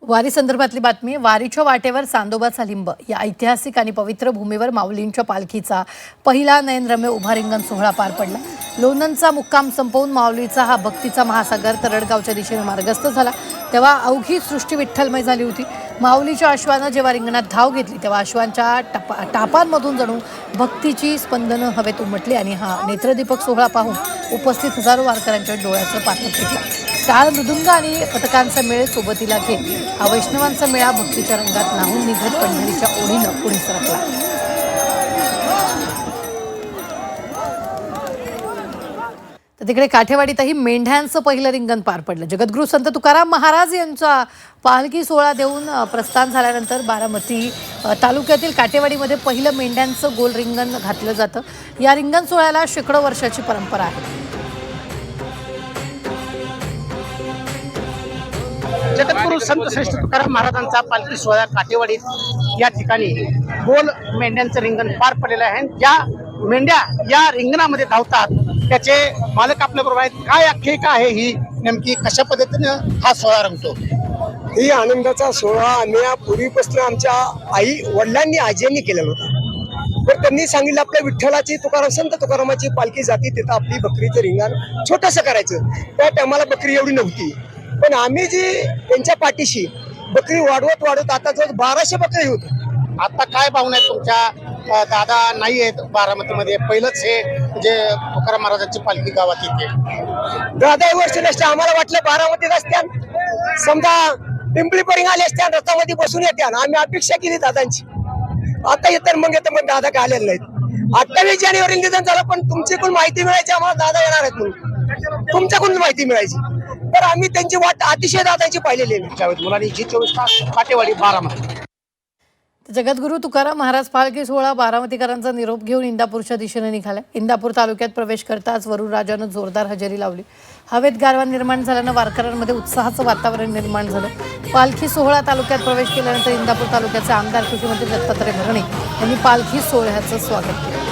वारी संदर्भातली बातमी. वारीच्या वाटेवर चांदोबाचा लिंब या ऐतिहासिक आणि पवित्र भूमीवर माऊलींच्या पालखीचा पहिला नयनरम्य उभा रिंगण सोहळा पार पडला. लोणंदचा मुक्काम संपवून माऊलीचा हा भक्तीचा महासागर तरडगावच्या दिशेने मार्गस्थ झाला. तेव्हा अवघी सृष्टी विठ्ठलमय झाली होती. माऊलीच्या अश्वानं जेव्हा रिंगणात धाव घेतली तेव्हा अश्वांच्या टापांमधून जणू भक्तीची स्पंदनं हवेत उमटली आणि हा नेत्रदीपक सोहळा पाहून उपस्थित हजारो वारकऱ्यांच्या डोळ्याचं पातळ फिटलं. टाळ मृदुंग आणि पथकांचा मेळ सोबतीला घेत हा वैष्णवांचा मेळा भक्तीच्या रंगात न्हाऊन निघत पंढरीच्या ओढीनं पुढे सरकला. तर तिकडे काठेवाडीतही मेंढ्यांचं पहिलं रिंगण पार पडलं. जगद्गुरू संत तुकाराम महाराज यांचा पालखी सोहळा देऊन प्रस्थान झाल्यानंतर बारामती तालुक्यातील काठेवाडीमध्ये पहिलं मेंढ्यांचं गोल रिंगण घातलं जातं. या रिंगण सोहळ्याला शेकडो वर्षाची परंपरा आहे. जगद्गुरू संत श्रेष्ठ तुकाराम महाराजांचा पालखी सोहळा काठेवाडीत या ठिकाणी गोल मेंढ्यांचं रिंगण पार पडलेलं आहे. ज्या मेंढ्या या रिंगणामध्ये धावतात त्याचे मालक आपल्याबरोबर आहेत. काय आख्यायिका आहे ही नेमकी, कशा पद्धतीनं हा सोहळा रंगतो? ही आनंदाचा सोहळा आम्ही पूर्वीपासून आमच्या आई वडिलांनी आजींनी केलेला होता. तर त्यांनी सांगितलं आपल्या विठ्ठलाची संत तुकारामाची पालखी जाती तिथं आपली बकरीचं रिंगण छोटंसं करायचं. त्या टायमाला बकरी एवढी नव्हती, पण आम्ही जी त्यांच्या पाठीशी बकरी वाढवत आता जवळ 1200 बकरी होत. आता काय भावना आहे तुमच्या? दादा नाही आहेत बारामतीमध्ये, पहिलंच हे जे तुकाराम महाराजांची पालखी गावात येते. 10 वर्ष नसते आम्हाला वाटलं बारामतीत असत्यान, समजा पिंपळी परिंग आले असत्या रथामध्ये बसून येत्या. आम्ही अपेक्षा केली दादांची, आता येतात मग येतं, पण दादा काय आलेले नाहीत. 28 जानेवारी निधन झालं, पण तुमच्याकडून माहिती मिळायची आम्हाला दादा येणार आहेत म्हणून, तुमच्याकडून माहिती मिळायची. तर आम्ही त्यांची वाट अतिशय दादांची पाहिलेली आहे. मुलांनी G24 तास काठेवाडी बारामती. जगद्गुरू तुकाराम महाराज पालखी सोहळा बारामतीकरांचा निरोप घेऊन इंदापूरच्या दिशेने निघाला. इंदापूर तालुक्यात प्रवेश करताच वरुणराजानं जोरदार हजेरी लावली. हवेत गारवा निर्माण झाल्यानं वारकऱ्यांमध्ये उत्साहाचं वातावरण निर्माण झालं. पालखी सोहळा तालुक्यात प्रवेश केल्यानंतर इंदापूर तालुक्याचे आमदार कृषीमंत्री दत्तात्रय भरणे यांनी पालखी सोहळ्याचं स्वागत केलं.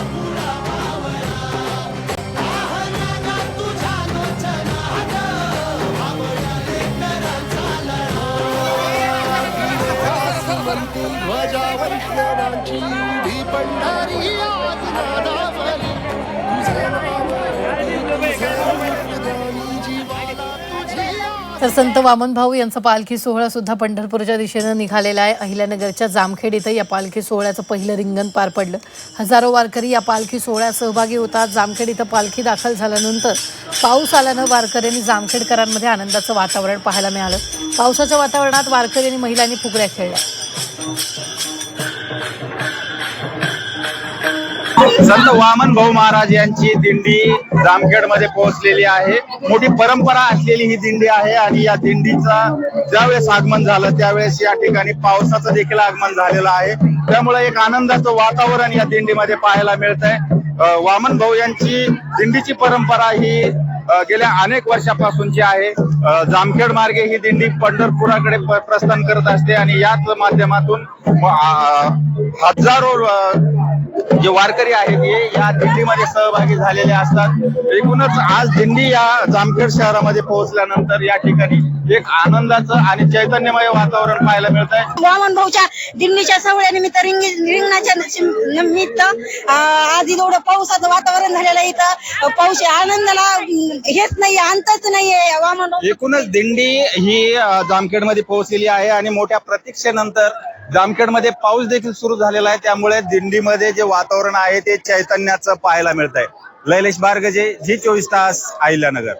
तर संत वामनभाऊ यांचा पालखी सोहळा सुद्धा पंढरपूरच्या दिशेनं निघालेला आहे. अहिल्यानगरच्या जामखेड इथं या पालखी सोहळ्याचं पहिलं रिंगण पार पडलं. हजारो वारकरी या पालखी सोहळ्यात सहभागी होतात. जामखेड इथं पालखी दाखल झाल्यानंतर पाऊस आल्यानं वारकऱ्यांनी जामखेडकरांमध्ये आनंदाचं वातावरण पाहायला मिळालं. पावसाच्या वातावरणात वारकरी आणि महिलांनी फुगड्या खेळल्या. संत वामन भाऊ महाराज यांची दिंडी जामखेड मध्ये पोहोचलेली आहे. मोठी परंपरा असलेली ही दिंडी आहे आणि या दिंडीचा ज्यावेळेस आगमन झालं त्यावेळेस या ठिकाणी पावसाचं देखील आगमन झालेलं आहे. त्यामुळे एक आनंदाचं वातावरण या दिंडीमध्ये पाहायला मिळत आहे. वामन भाऊ यांची दिंडीची परंपरा ही गेल्या अनेक वर्षापासूनची आहे. जामखेड मार्गे ही दिंडी पंढरपुराकडे प्रस्थान करत असते आणि याच माध्यमातून हजारो जे वारकरी आहेत हे या दिंडीमध्ये सहभागी झालेले असतात. एकूणच आज दिंडी या जामखेड शहरामध्ये पोहोचल्यानंतर या ठिकाणी एक आनंदाचं आणि चैतन्यमय वातावरण पाहायला मिळत आहे. वामन भाऊच्या दिंडीच्या सोहळ्यानिमित्त रिंगणाच्या निमित्त आज एवढं पावसाचं वातावरण झालेलं आहे. इथं पाऊस आनंदाला हेच नाही, अंतच नाहीये. वामन एकूणच दिंडी ही जामखेड मध्ये पोहोचलेली आहे आणि मोठ्या प्रतीक्षेनंतर जामखेडमध्ये पाऊस देखील सुरू झालेला आहे. त्यामुळे दिंडीमध्ये जे वातावरण आहे ते चैतन्याचं पाहायला मिळत आहे. लैलेश बारगजे, G24 तास, अहिल्यानगर.